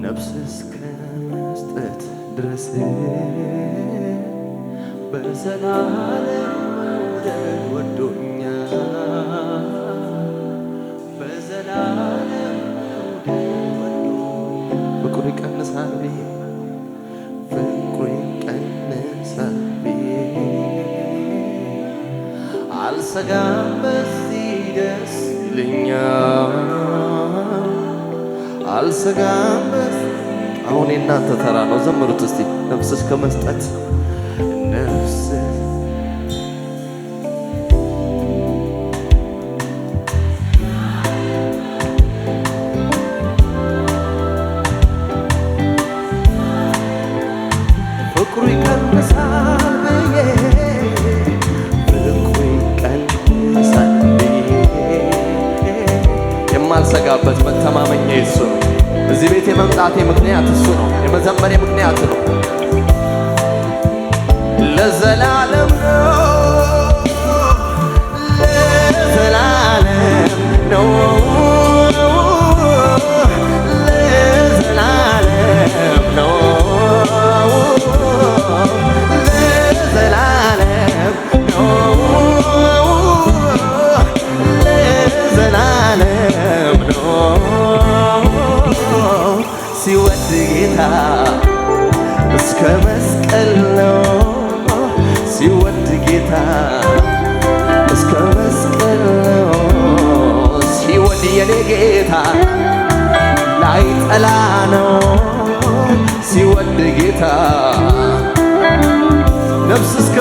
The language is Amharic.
ነፍስ እስከ መስጠት ድረስ በዘላለም መውደድ ወዶኛል። በዘላለም መውደድ ወዶኛል። ፍቅሩ ይቀንሳል ብዬ ፍቅሩ ይቀንሳል ብዬ አልሰጋም፣ በዚህ ደስ ይለኛል። አልሰጋም በዚህ አሁን የእናንተ ተራ ነው። ዘምሩት እስቲ ነፍስ እስከ መስጠት ነፍስ ፍቅሩ ይቀንሳል ብዬ ፍቅሩ ይቀንሳል ብዬ የማልሰጋበት መተማመኛ እሱ ነው። እዚህ ቤት የመምጣቴ ምክንያት እሱ ነው። የመዘመሬ ምክንያት ነው። ለዘላለም ነው፣ ለዘላለም ነው፣ ለዘላለም ነው፣ ለዘላለም ነው፣ ለዘላለም ነው። ሲወድ ጌታ እስከ መስቀል ነው። ሲወድ ጌታ እስከ መስቀል ነው። ሲወድ የኔ ጌታ ላይጠላ ነው። ሲወድ ጌታ ነፍስ እስከ